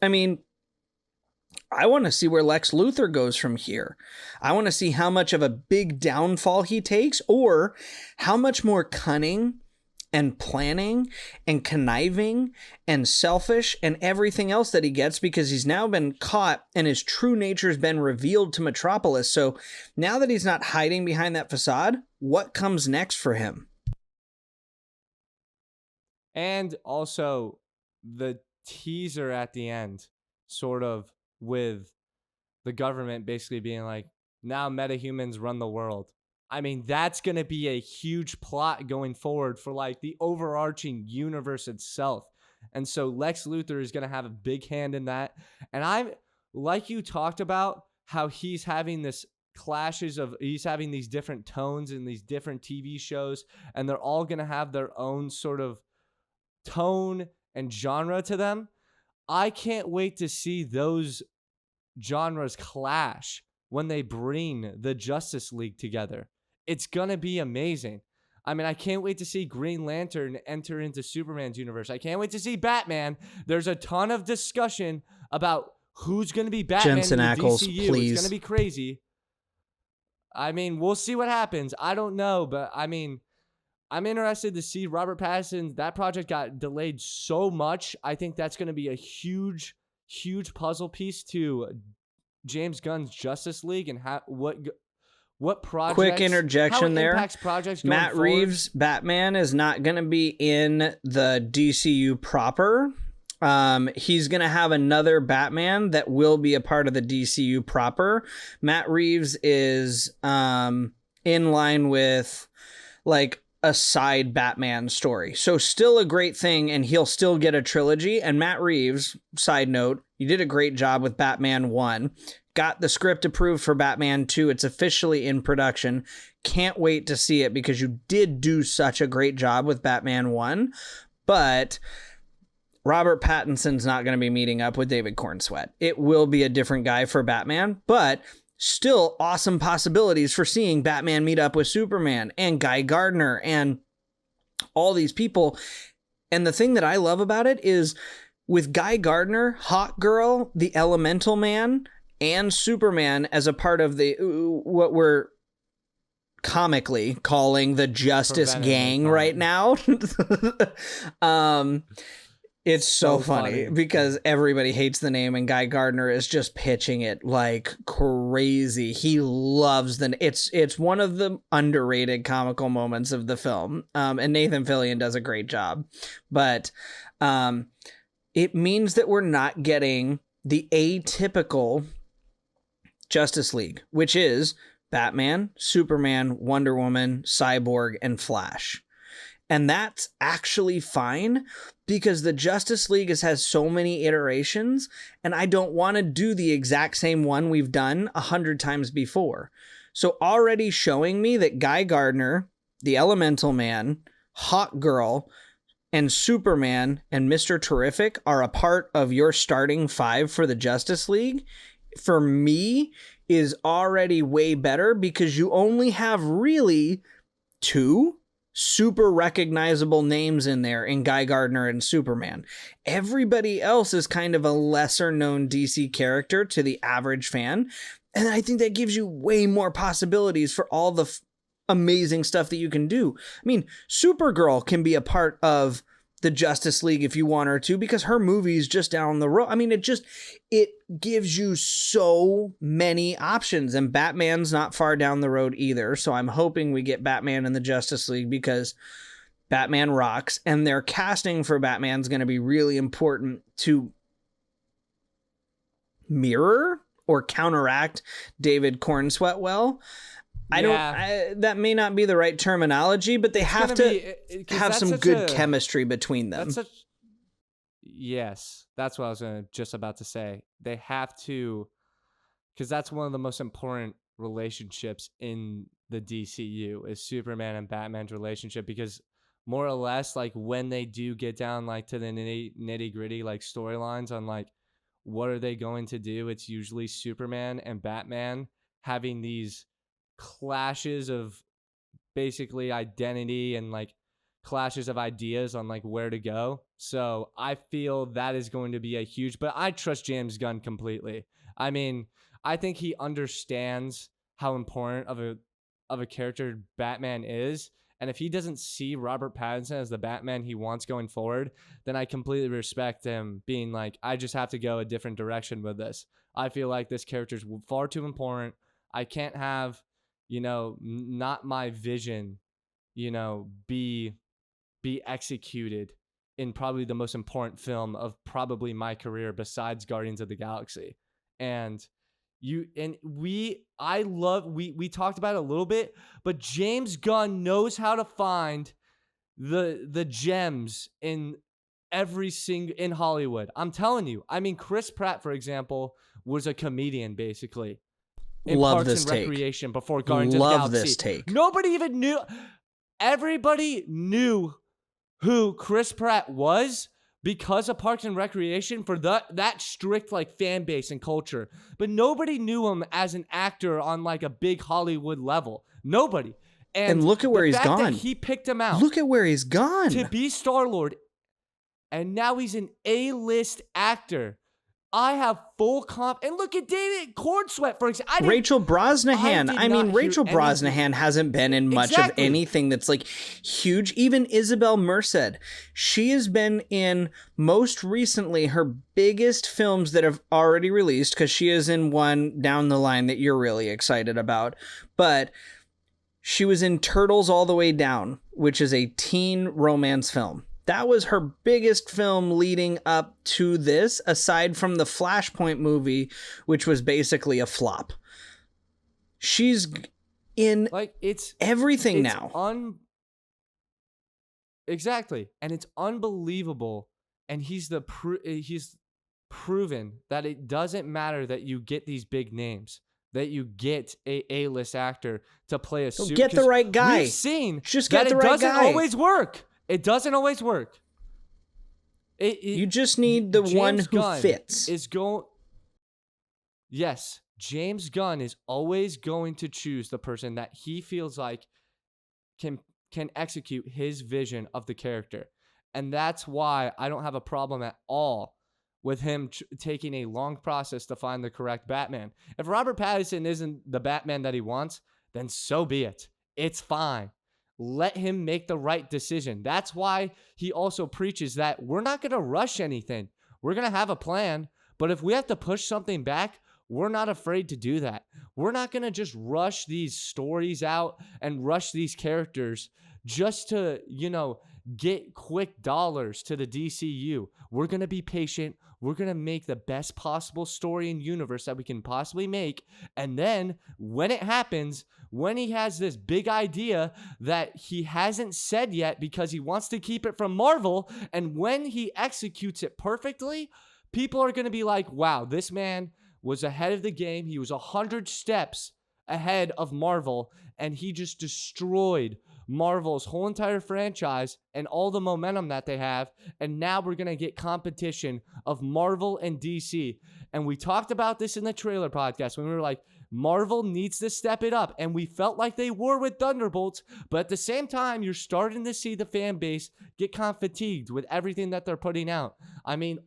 I mean, I want to see where Lex Luthor goes from here. I want to see how much of a big downfall he takes, or how much more cunning and planning and conniving and selfish and everything else that he gets, because he's now been caught and his true nature has been revealed to Metropolis. So now that he's not hiding behind that facade, what comes next for him? And also the teaser at the end, sort of with the government basically being like, now metahumans run the world. I mean, that's going to be a huge plot going forward for like the overarching universe itself. And so Lex Luthor is going to have a big hand in that. And I'm like you talked about how he's having this he's having these different tones in these different TV shows, and they're all going to have their own sort of tone and genre to them. I can't wait to see those genres clash when they bring the Justice League together. It's going to be amazing. I mean, I can't wait to see Green Lantern enter into Superman's universe. I can't wait to see Batman. There's a ton of discussion about who's going to be Batman Jensen in the Ackles, DCU. please. It's going to be crazy. I mean, we'll see what happens. I don't know, but I mean, I'm interested to see Robert Pattinson. That project got delayed so much. I think that's going to be a huge puzzle piece to James Gunn's Justice League and what projects. Quick interjection how it there. Impacts projects going Matt forward. Reeves' Batman is not going to be in the DCU proper. He's going to have another Batman that will be a part of the DCU proper. Matt Reeves is in line with like a side Batman story. So still a great thing, and he'll still get a trilogy. And Matt Reeves, side note, you did a great job with Batman 1. Got the script approved for Batman 2. It's officially in production. Can't wait to see it because you did do such a great job with Batman 1. But Robert Pattinson's not going to be meeting up with David Cornsweet. It will be a different guy for Batman, but still awesome possibilities for seeing Batman meet up with Superman and Guy Gardner and all these people. And the thing that I love about it is with Guy Gardner, Hawkgirl, the Elemental Man, and Superman as a part of the what we're comically calling the Justice Gang right now. It's so funny because everybody hates the name, and Guy Gardner is just pitching it like crazy. He loves it's one of the underrated comical moments of the film. And Nathan Fillion does a great job, but it means that we're not getting the atypical Justice League, which is Batman, Superman, Wonder Woman, Cyborg, and Flash. And that's actually fine because the Justice League has so many iterations, and I don't want to do the exact same one we've done 100 times before. So already showing me that Guy Gardner, the Elemental Man, Hawkgirl, and Superman and Mr. Terrific are a part of your starting 5 for the Justice League, for me, is already way better because you only have really 2 super recognizable names in there in Guy Gardner and Superman. Everybody else is kind of a lesser known DC character to the average fan. And I think that gives you way more possibilities for all the amazing stuff that you can do. I mean, Supergirl can be a part of the Justice League if you want her to, because her movie's just down the road. I mean, it gives you so many options, and Batman's not far down the road either. So I'm hoping we get Batman in the Justice League because Batman rocks, and their casting for Batman's going to be really important to mirror or counteract David Cornsweet well. That may not be the right terminology, but they have to have some good chemistry between them. Yes, that's what I was just about to say. They have to, because that's one of the most important relationships in the DCU is Superman and Batman's relationship, because more or less, like when they do get down like to the nitty gritty like storylines on like what are they going to do, it's usually Superman and Batman having these clashes of basically identity and like clashes of ideas on like where to go. So I feel that is going to be a huge, but I trust James Gunn completely. I mean, I think he understands how important of a character Batman is. And if he doesn't see Robert Pattinson as the Batman he wants going forward, then I completely respect him being like, I just have to go a different direction with this. I feel like this character is far too important. I can't have, not my vision, be executed in probably the most important film of probably my career besides Guardians of the Galaxy. And we talked about it a little bit, but James Gunn knows how to find the gems in in Hollywood. I'm telling you. I mean, Chris Pratt, for example, was a comedian basically in Love Parks this and take. Recreation before Guardians of the Love Galaxy. this take. Nobody even knew. Everybody knew who Chris Pratt was because of Parks and Recreation for that strict like fan base and culture. But nobody knew him as an actor on like a big Hollywood level. Nobody. And look at where he's gone. He picked him out. Look at where he's gone. To be Star-Lord. And now he's an A-list actor. I have full and look at David Cornsweet, for example. Rachel Brosnahan. I mean, Rachel Brosnahan hasn't been in much of anything that's like huge. Even Isabel Merced. She has been in most recently her biggest films that have already released, because she is in one down the line that you're really excited about. But she was in Turtles All the Way Down, which is a teen romance film. That was her biggest film leading up to this, aside from the Flashpoint movie, which was basically a flop. She's in everything now. Exactly. And it's unbelievable. And he's proven that it doesn't matter that you get these big names, that you get a A-list actor to play a suit. Get the right guy. We've seen just get the right guy. It doesn't always work. It doesn't always work. You just need the one who fits. Yes, James Gunn is always going to choose the person that he feels like can execute his vision of the character. And that's why I don't have a problem at all with him taking a long process to find the correct Batman. If Robert Pattinson isn't the Batman that he wants, then so be it. It's fine. Let him make the right decision. That's why he also preaches that we're not going to rush anything. We're going to have a plan, but if we have to push something back, we're not afraid to do that. We're not going to just rush these stories out and rush these characters just to, get quick dollars to the DCU. We're going to be patient. We're going to make the best possible story and universe that we can possibly make. And then when it happens, when he has this big idea that he hasn't said yet because he wants to keep it from Marvel, and when he executes it perfectly, people are going to be like, wow, this man was ahead of the game. He was 100 steps ahead of Marvel, and he just destroyed Marvel's whole entire franchise and all the momentum that they have. And now we're going to get competition of Marvel and DC. And we talked about this in the trailer podcast when we were like, Marvel needs to step it up. And we felt like they were with Thunderbolts. But at the same time, you're starting to see the fan base get kind of fatigued with everything that they're putting out. I mean,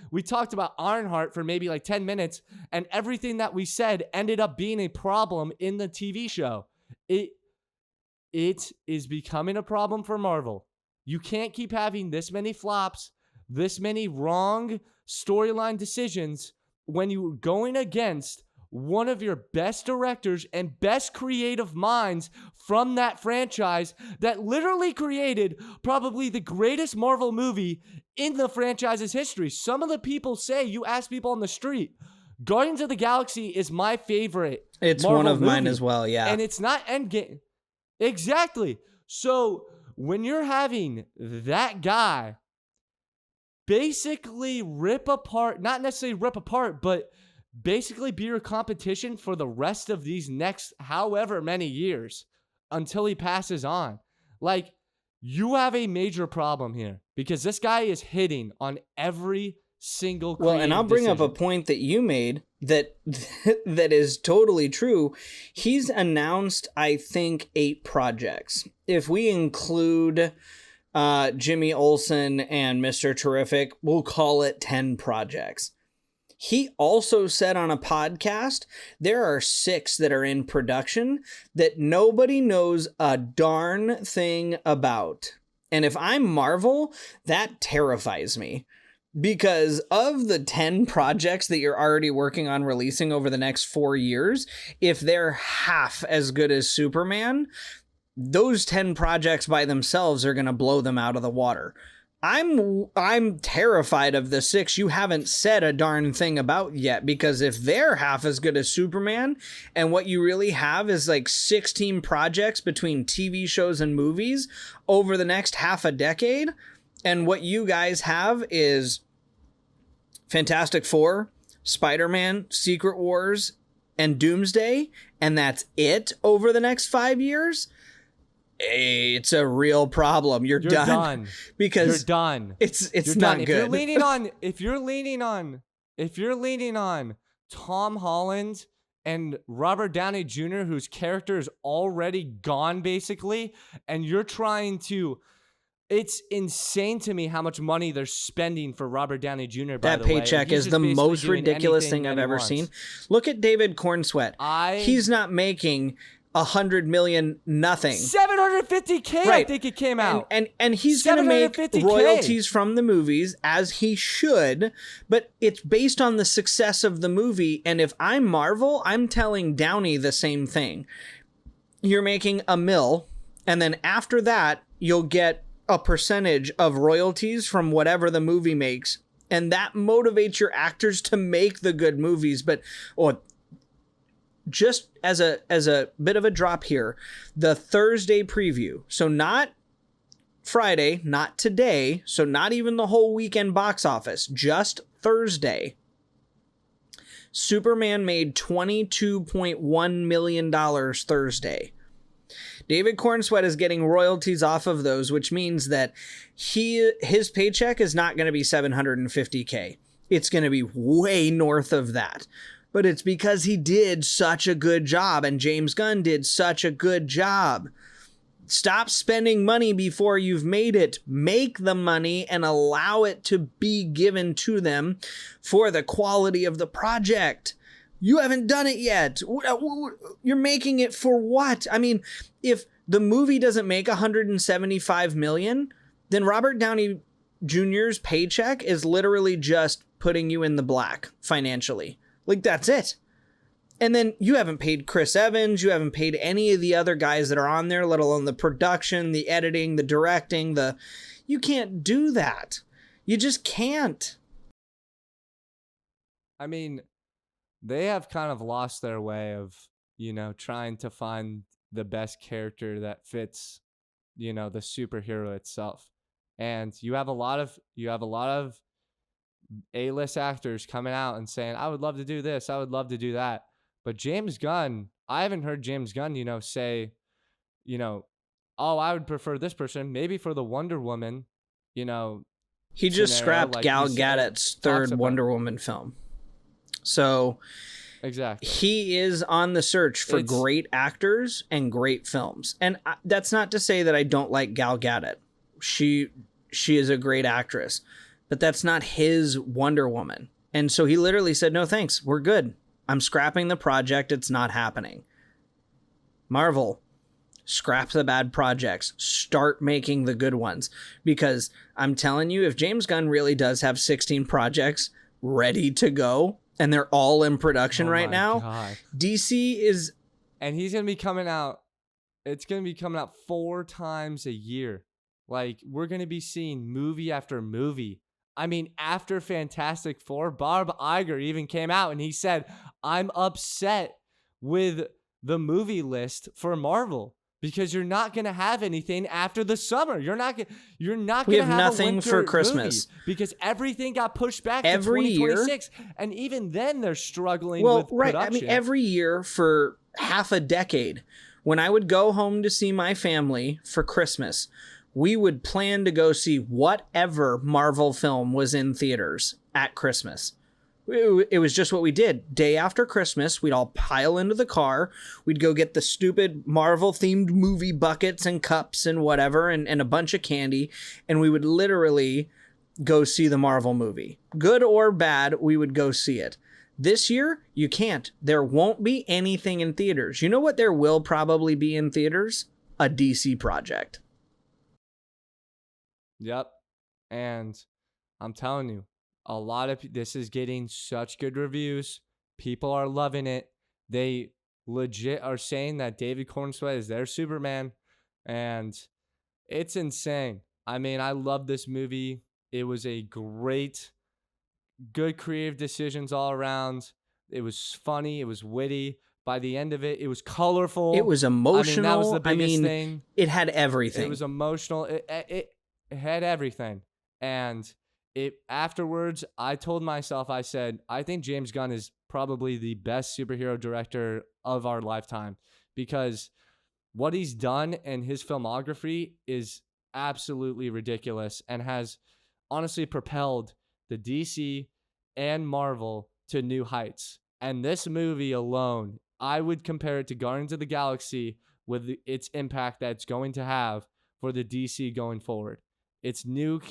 we talked about Ironheart for maybe like 10 minutes, and everything that we said ended up being a problem in the TV show. It is becoming a problem for Marvel. You can't keep having this many flops, this many wrong storyline decisions when you're going against one of your best directors and best creative minds from that franchise that literally created probably the greatest Marvel movie in the franchise's history. Some of the people say, you ask people on the street, Guardians of the Galaxy is my favorite. It's Marvel one of movie. mine as well, yeah. And it's not Endgame. Exactly. So when you're having that guy basically not necessarily rip apart, but basically be your competition for the rest of these next however many years until he passes on, like, you have a major problem here because this guy is hitting on every single and I'll bring up a point that you made that is totally true. He's announced, I think, 8 projects. If we include Jimmy Olsen and Mr. Terrific, we'll call it 10 projects. He also said on a podcast, there are 6 that are in production that nobody knows a darn thing about. And if I'm Marvel, that terrifies me. Because of the 10 projects that you're already working on releasing over the next 4 years, if they're half as good as Superman, those 10 projects by themselves are going to blow them out of the water. I'm terrified of the 6 you haven't said a darn thing about yet, because if they're half as good as Superman and what you really have is like 16 projects between TV shows and movies over the next half a decade, and what you guys have is Fantastic Four, Spider-Man, Secret Wars, and Doomsday, and that's it over the next 5 years, it's a real problem. You're done. Because you're done. It's you're not done. good. If you're leaning on Tom Holland and Robert Downey Jr., whose character is already gone basically, and you're trying to, it's insane to me how much money they're spending for Robert Downey Jr. By that paycheck is the most ridiculous thing I've ever seen. Look at David Cornsweet. He's not making $100 million nothing. $750K, right. I think it came out. And he's going to make royalties from the movies, as he should, but it's based on the success of the movie. And if I'm Marvel, I'm telling Downey the same thing. You're making $1 million, and then after that, you'll get a percentage of royalties from whatever the movie makes. And that motivates your actors to make the good movies. But, just as a bit of a drop here, the Thursday preview, so not Friday, not today, so not even the whole weekend box office, just Thursday, Superman made $22.1 million Thursday. David Cornsweet is getting royalties off of those, which means that his paycheck is not going to be $750K. It's going to be way north of that. But it's because he did such a good job, and James Gunn did such a good job. Stop spending money before you've made it. Make the money and allow it to be given to them for the quality of the project. You haven't done it yet. You're making it for what? I mean, if the movie doesn't make $175 million, then Robert Downey Jr.'s paycheck is literally just putting you in the black financially. Like, that's it. And then you haven't paid Chris Evans. You haven't paid any of the other guys that are on there, let alone the production, the editing, the directing, you can't do that. You just can't. I mean, they have kind of lost their way of, trying to find the best character that fits, the superhero itself. And you have a lot of A-list actors coming out and saying, I would love to do this, I would love to do that. But James Gunn, I haven't heard James Gunn, say, oh, I would prefer this person, maybe for the Wonder Woman, He just scrapped Gal Gadot's third Wonder Woman film. So exactly, he is on the search for great actors and great films. And that's not to say that I don't like Gal Gadot. She is a great actress. But that's not his Wonder Woman. And so he literally said, no, thanks. We're good. I'm scrapping the project. It's not happening. Marvel, scrap the bad projects. Start making the good ones. Because I'm telling you, if James Gunn really does have 16 projects ready to go, and they're all in production right now, God. DC is... And he's going to be coming out... It's going to be coming out 4 times a year. Like, we're going to be seeing movie after movie. I mean, after Fantastic Four, Bob Iger even came out and he said, I'm upset with the movie list for Marvel because you're not going to have anything after the summer. You're not going to have nothing for Christmas because everything got pushed back to 2026. And even then they're struggling with production. I mean, every year for half a decade, when I would go home to see my family for Christmas, we would plan to go see whatever Marvel film was in theaters at Christmas. It was just what we did. Day after Christmas, we'd all pile into the car. We'd go get the stupid Marvel-themed movie buckets and cups and whatever, and a bunch of candy, and we would literally go see the Marvel movie. Good or bad, we would go see it. This year, you can't. There won't be anything in theaters. You know what there will probably be in theaters? A DC project. Yep. And I'm telling you, a lot of this is getting such good reviews. People are loving it. They legit are saying that David Cornsweet is their Superman. And it's insane. I mean, I love this movie. It was a good creative decisions all around. It was funny. It was witty. By the end of it, it was It colorful. was I mean, that was the emotional. I biggest mean, thing. it had It everything. was emotional. It had everything. And it afterwards, I told myself, I said, I think James Gunn is probably the best superhero director of our lifetime, because what he's done in his filmography is absolutely ridiculous and has honestly propelled the DC and Marvel to new heights. And this movie alone, I would compare it to Guardians of the Galaxy with its impact that it's going to have for the DC going forward. It's new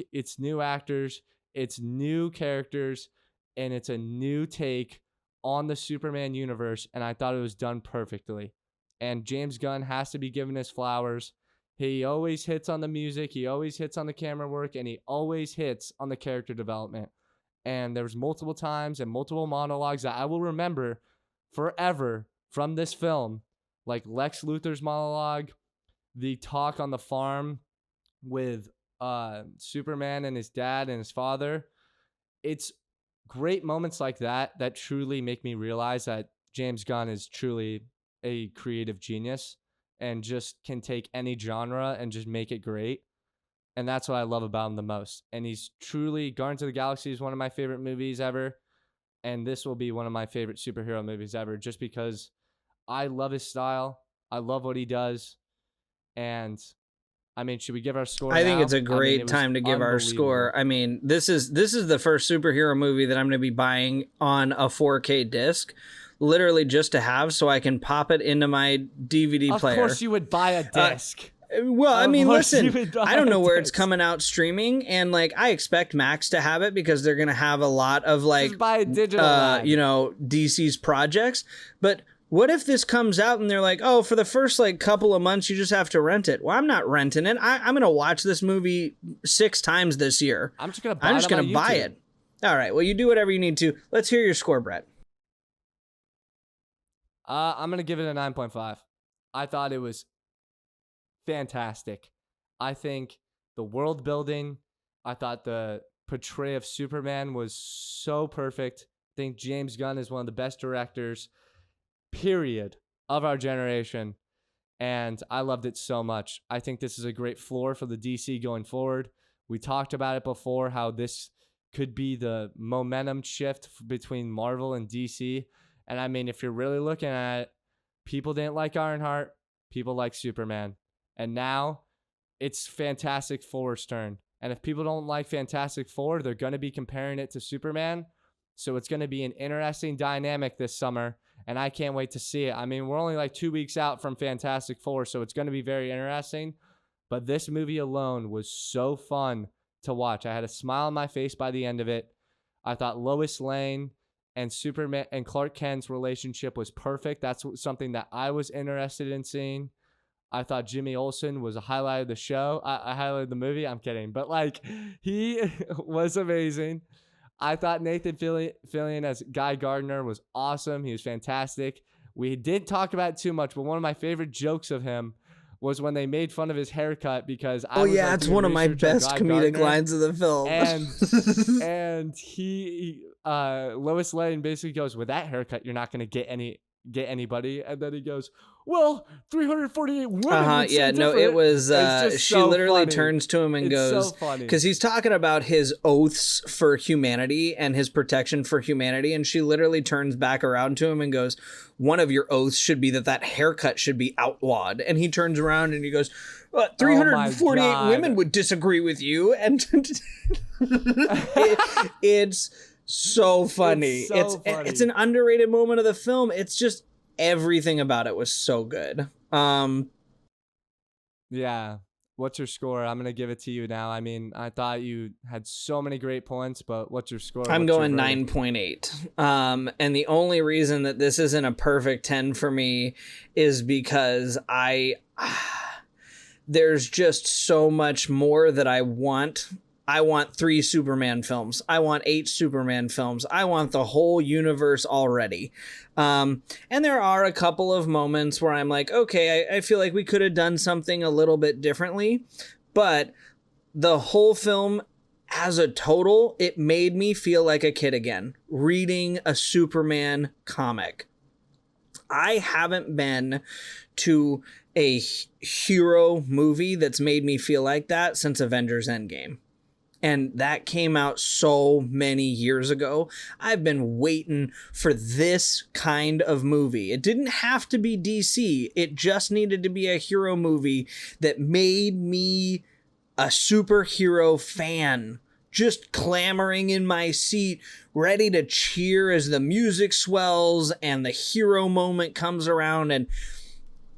actors, it's new characters, and it's a new take on the Superman universe, and I thought it was done perfectly. And James Gunn has to be given his flowers. He always hits on the music, he always hits on the camera work, and he always hits on the character development. And there was multiple times and multiple monologues that I will remember forever from this film, like Lex Luthor's monologue, the talk on the farm with Superman and his dad and his father. It's great moments like that that truly make me realize that James Gunn is truly a creative genius and just can take any genre and just make it great. And that's what I love about him the most. And he's truly, Guardians of the Galaxy is one of my favorite movies ever. And this will be one of my favorite superhero movies ever, just because I love his style. I love what he does. And I mean, should we give our score I now? think it's a I mean, great it was time to give our score. unbelievable. I mean, this is the first superhero movie that I'm going to be buying on a 4K disc, literally just to have, so I can pop it into my DVD player. Of course you would buy a disc. Well, I Of mean, course you listen, would buy I don't know a where it's disc. coming out streaming, and like I expect Max to have it because they're going to have a lot of like Just buy a digital one. you know, DC's projects. But what if this comes out and they're like, oh, for the first like couple of months, you just have to rent it? Well, I'm not renting it. I'm going to watch this movie 6 times this year. I'm just gonna I'm just going to buy YouTube. it. All right. Well, you do whatever you need to. Let's hear your score, Brett. I'm gonna give it a 9.5. I thought it was fantastic. I think the world building, I thought the portrayal of Superman was so perfect. I think James Gunn is one of the best directors, period, of our generation. And I loved it so much. I think this is a great floor for the DC going forward. We talked about it before, how this could be the momentum shift between Marvel and DC. And I mean, if you're really looking at it, people didn't like Ironheart, people like Superman. And now it's Fantastic Four's turn. And if people don't like Fantastic Four, they're going to be comparing it to Superman. So it's going to be an interesting dynamic this summer. And I can't wait to see it. I mean, we're only like 2 weeks out from Fantastic Four, so it's going to be very interesting. But this movie alone was so fun to watch. I had a smile on my face by the end of it. I thought Lois Lane and Superman and Clark Kent's relationship was perfect. That's something that I was interested in seeing. I thought Jimmy Olsen was a highlight of the show. I highlighted the movie. I'm kidding. But, like, he was amazing. I thought Nathan Fillion as Guy Gardner was awesome. He was fantastic. We did talk about it too much, but one of my favorite jokes of him was when they made fun of his haircut because I was it's doing one of my research on best Guy comedic Gardner, lines of the film. and he Lois Lane basically goes, with that haircut, you're not going to get anybody. And then he goes, well, 348 women. Yeah, no, it was she so literally funny. turns to him and It's goes, so funny. because he's talking about his oaths for humanity and his protection for humanity, and she literally turns back around to him and goes, one of your oaths should be that haircut should be outlawed. And he turns around and he goes, 348 women would disagree with you. And it's so funny. It's an underrated moment of the film. It's just everything about it was so good. Yeah. What's your score? I'm going to give it to you now. I mean, I thought you had so many great points, but what's your score? I'm going 9.8. And the only reason that this isn't a perfect 10 for me is because there's just so much more that I want. I want 3 Superman films. I want 8 Superman films. I want the whole universe already. And there are a couple of moments where I'm like, okay, I feel like we could have done something a little bit differently. But the whole film as a total, it made me feel like a kid again, reading a Superman comic. I haven't been to a hero movie that's made me feel like that since Avengers Endgame. And that came out so many years ago. I've been waiting for this kind of movie. It didn't have to be DC. It just needed to be a hero movie that made me a superhero fan, just clamoring in my seat, ready to cheer as the music swells and the hero moment comes around. And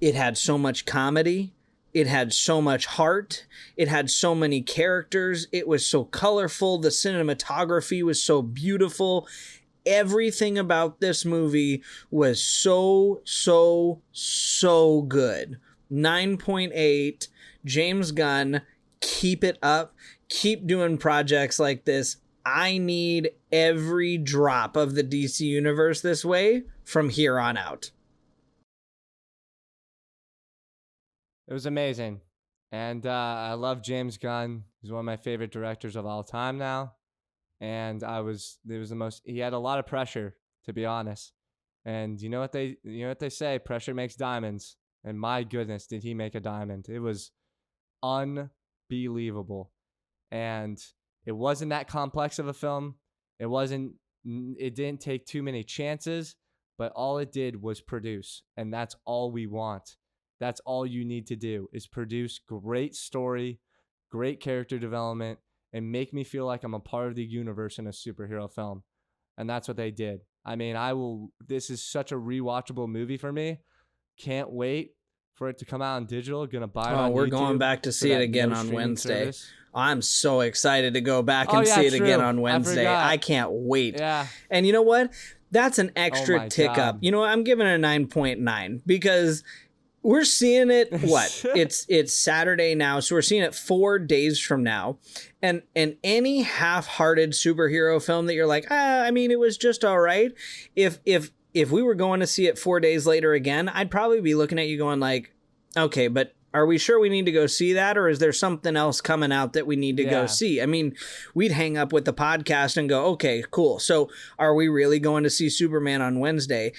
it had so much comedy. It had so much heart. It had so many characters. It was so colorful. The cinematography was so beautiful. Everything about this movie was so good. 9.8. James Gunn, keep it up. Keep doing projects like this. I need every drop of the DC universe this way from here on out. It was amazing. And I love James Gunn. He's one of my favorite directors of all time now. And he had a lot of pressure, to be honest. And you know what they say, pressure makes diamonds. And my goodness, did he make a diamond. It was unbelievable. And it wasn't that complex of a film. It didn't take too many chances, but all it did was produce. And that's all we want. That's all you need to do is produce great story, great character development, and make me feel like I'm a part of the universe in a superhero film. And that's what they did. I mean, this is such a rewatchable movie for me. Can't wait for it to come out on digital. Gonna buy it on we're YouTube going back to see it again on Wednesday. Service. I'm so excited to go back and see it again on Wednesday. I can't wait. Yeah. And you know what? That's an extra tick up. You know what? I'm giving it a 9.9 because we're seeing it, it's Saturday now, so we're seeing it 4 days from now. And any half-hearted superhero film that you're like, I mean, it was just all right. If we were going to see it 4 days later again, I'd probably be looking at you going like, okay, but are we sure we need to go see that? Or is there something else coming out that we need to go see? I mean, we'd hang up with the podcast and go, okay, cool. So are we really going to see Superman on Wednesday?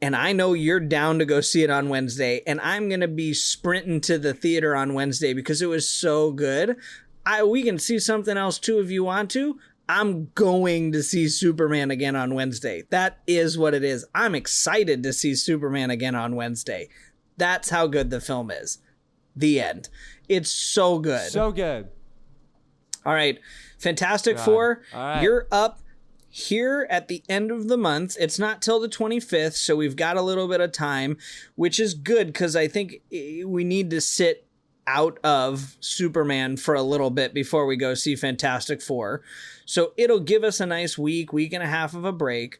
And I know you're down to go see it on Wednesday, and I'm going to be sprinting to the theater on Wednesday because it was so good. We can see something else too if you want to. I'm going to see Superman again on Wednesday. That is what it is. I'm excited to see Superman again on Wednesday. That's how good the film is. The end. It's so good. So good. All right. Fantastic Four. All right. You're up here at the end of the month. It's not till the 25th, so we've got a little bit of time, which is good because I think we need to sit out of Superman for a little bit before we go see Fantastic Four. So it'll give us a nice week and a half of a break.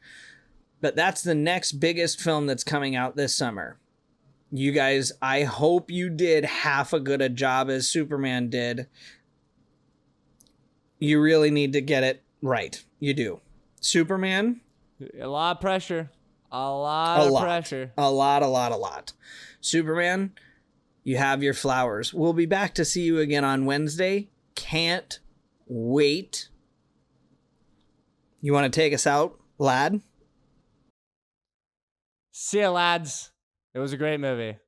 But that's the next biggest film that's coming out this summer. You guys, I hope you did half as good a job as Superman did. You really need to get it right. You do. Superman. A lot of pressure. A lot of pressure. A lot. Superman, you have your flowers. We'll be back to see you again on Wednesday. Can't wait. You want to take us out, lad? See ya, lads. It was a great movie.